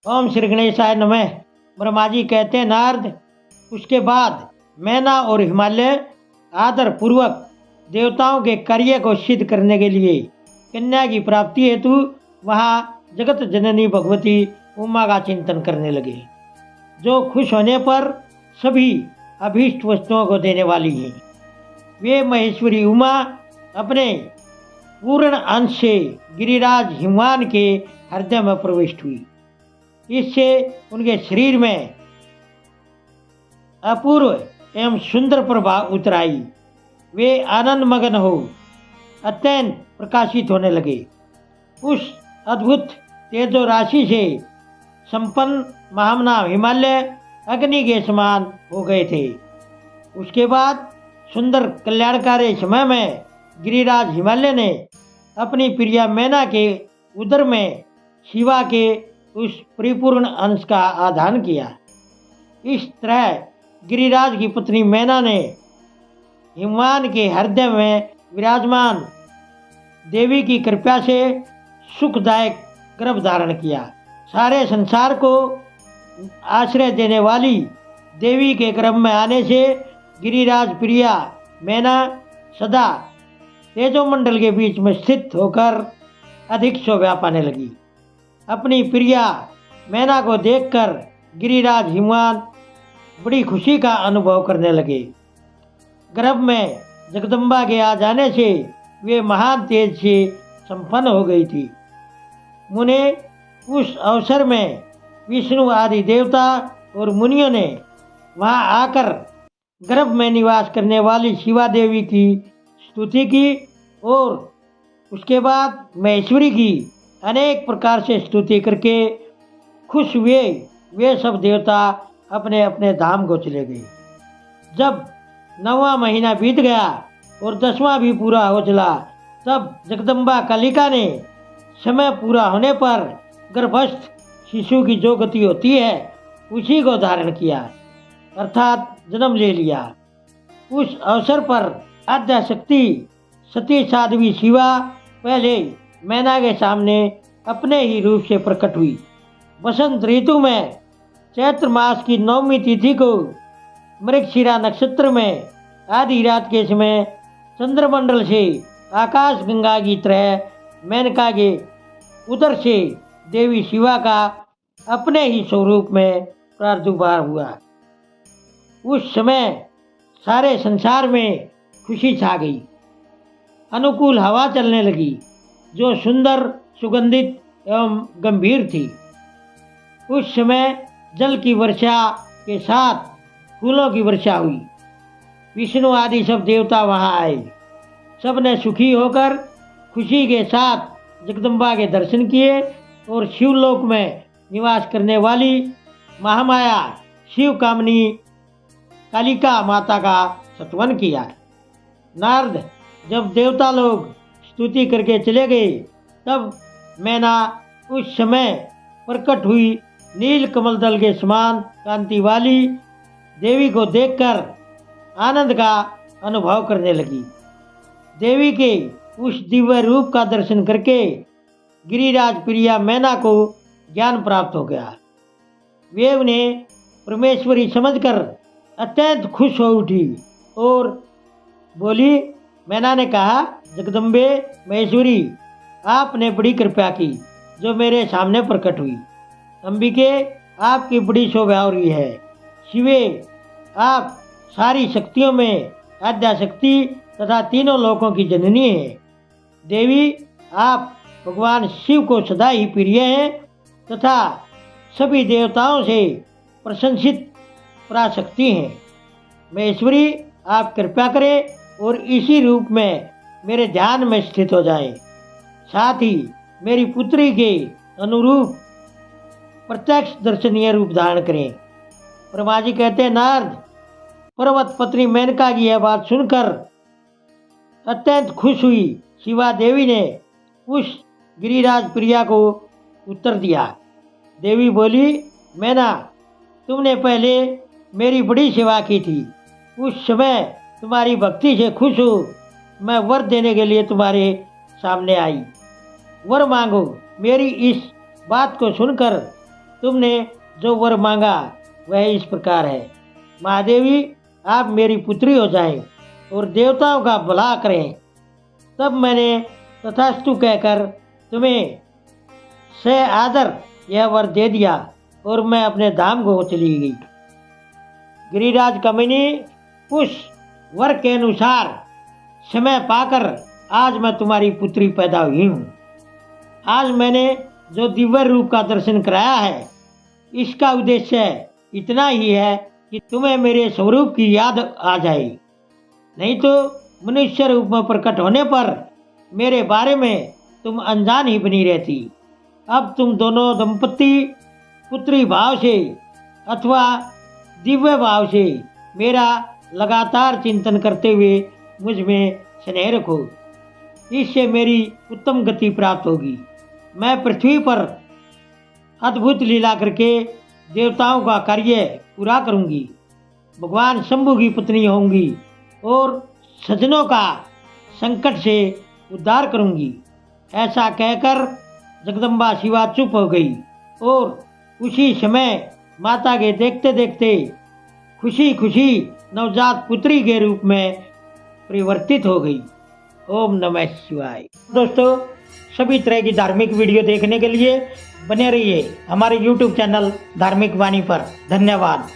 ओम श्री गणेशाय नमः। ब्रह्मा जी कहते हैं नारद, उसके बाद मैना और हिमालय आदर पूर्वक देवताओं के कार्य को सिद्ध करने के लिए कन्या की प्राप्ति हेतु वहाँ जगत जननी भगवती उमा का चिंतन करने लगे, जो खुश होने पर सभी अभीष्ट वस्तुओं को देने वाली हैं। वे महेश्वरी उमा अपने पूर्ण अंश से गिरिराज हिमवान के हृदय में प्रविष्ट हुई। इससे उनके शरीर में अपूर्व एवं सुंदर प्रभा उतर आई। वे आनंद मगन हो अत्यंत प्रकाशित होने लगे। उस अद्भुत तेजो राशि से संपन्न महामना हिमालय अग्नि के समान हो गए थे। उसके बाद सुंदर कल्याणकारी समय में गिरिराज हिमालय ने अपनी प्रिया मैना के उदर में शिवा के उस परिपूर्ण अंश का आधान किया। इस तरह गिरिराज की पत्नी मैना ने हिमवान के हृदय में विराजमान देवी की कृपा से सुखदायक गर्भ धारण किया। सारे संसार को आश्रय देने वाली देवी के गर्भ में आने से गिरिराज प्रिया मैना सदा तेजोमंडल के बीच में स्थित होकर अधिक शोभा पाने लगी। अपनी प्रिया मैना को देखकर गिरिराज हिमवान बड़ी खुशी का अनुभव करने लगे। गर्भ में जगदम्बा के आ जाने से वे महान तेज से संपन्न हो गई थी। मुने उस अवसर में विष्णु आदि देवता और मुनियों ने वहां आकर गर्भ में निवास करने वाली शिवा देवी की स्तुति की और उसके बाद महेश्वरी की अनेक प्रकार से स्तुति करके खुश हुए। वे सब देवता अपने अपने धाम को चले गए। जब 9वां महीना बीत गया और 10वां भी पूरा हो चला, तब जगदम्बा कालिका ने समय पूरा होने पर गर्भस्थ शिशु की जो गति होती है उसी को धारण किया, अर्थात जन्म ले लिया। उस अवसर पर आद्याशक्ति सती साध्वी शिवा पहले मैना के सामने अपने ही रूप से प्रकट हुई। बसंत ऋतु में चैत्र मास की 9वीं तिथि को मृगशिरा नक्षत्र में आधी रात के समय चंद्रमंडल से आकाश गंगा की तरह मेनका के उदर से देवी शिवा का अपने ही स्वरूप में प्रादुर्भाव हुआ। उस समय सारे संसार में खुशी छा गई। अनुकूल हवा चलने लगी, जो सुंदर, सुगंधित एवं गंभीर थी। उस समय जल की वर्षा के साथ फूलों की वर्षा हुई। विष्णु आदि सब देवता वहां आए। सब ने सुखी होकर खुशी के साथ जगदम्बा के दर्शन किए और शिवलोक में निवास करने वाली महामाया शिव कामनी कालिका माता का स्तवन किया। नारद जब देवता लोग स्तुति करके चले गए, तब मैना उस समय प्रकट हुई नील कमल दल के समान कांति वाली देवी को देखकर आनंद का अनुभव करने लगी। देवी के उस दिव्य रूप का दर्शन करके गिरिराज प्रिया मैना को ज्ञान प्राप्त हो गया। वे उन्हें परमेश्वरी समझकर अत्यंत खुश हो उठी और बोली। मैना ने कहा, जगदम्बे महेश्वरी, आपने बड़ी कृपा की जो मेरे सामने प्रकट हुई। अंबिके, आपकी बड़ी शोभा हो रही है। शिवे, आप सारी शक्तियों में आद्याशक्ति तथा तीनों लोकों की जननी है। देवी, आप भगवान शिव को सदा ही प्रिय हैं तथा सभी देवताओं से प्रशंसित पराशक्ति हैं। महेश्वरी, आप कृपा करें और इसी रूप में मेरे ध्यान में स्थित हो जाएं। साथ ही मेरी पुत्री के अनुरूप प्रत्यक्ष दर्शनीय रूप धारण करें। ब्रह्मा जी कहते हैं, नारद, पर्वत पत्नी मेनका की यह बात सुनकर अत्यंत खुश हुई शिवा देवी ने उस गिरिराज प्रिया को उत्तर दिया। देवी बोली, मैना, तुमने पहले मेरी बड़ी सेवा की थी। उस समय तुम्हारी भक्ति से खुश हो मैं वर देने के लिए तुम्हारे सामने आई। वर मांगो। मेरी इस बात को सुनकर तुमने जो वर मांगा वह इस प्रकार है। महादेवी, आप मेरी पुत्री हो जाएं और देवताओं का भला करें। तब मैंने तथास्तु कहकर तुम्हें आदर यह वर दे दिया और मैं अपने धाम को चली गई। गिरिराज कामिनी, उस वर के अनुसार समय पाकर आज मैं तुम्हारी पुत्री पैदा हुई हूँ। आज मैंने जो दिव्य रूप का दर्शन कराया है, इसका उद्देश्य इतना ही है कि तुम्हें मेरे स्वरूप की याद आ जाए। नहीं तो मनुष्य रूप में प्रकट होने पर मेरे बारे में तुम अनजान ही बनी रहती। अब तुम दोनों दंपति पुत्री भाव से अथवा दिव्य भाव से मेरा लगातार चिंतन करते हुए मुझ में स्नेह रखो। इससे मेरी उत्तम गति प्राप्त होगी। मैं पृथ्वी पर अद्भुत लीला करके देवताओं का कार्य पूरा करूंगी। भगवान शंभु की पत्नी होंगी और सज्जनों का संकट से उद्धार करूंगी। ऐसा कहकर जगदम्बा शिवा चुप हो गई और उसी समय माता के देखते देखते खुशी खुशी नवजात पुत्री के रूप में परिवर्तित हो गई। ओम नमः शिवाय। दोस्तों, सभी तरह की धार्मिक वीडियो देखने के लिए बने रहिए हमारे YouTube चैनल धार्मिक वाणी पर। धन्यवाद।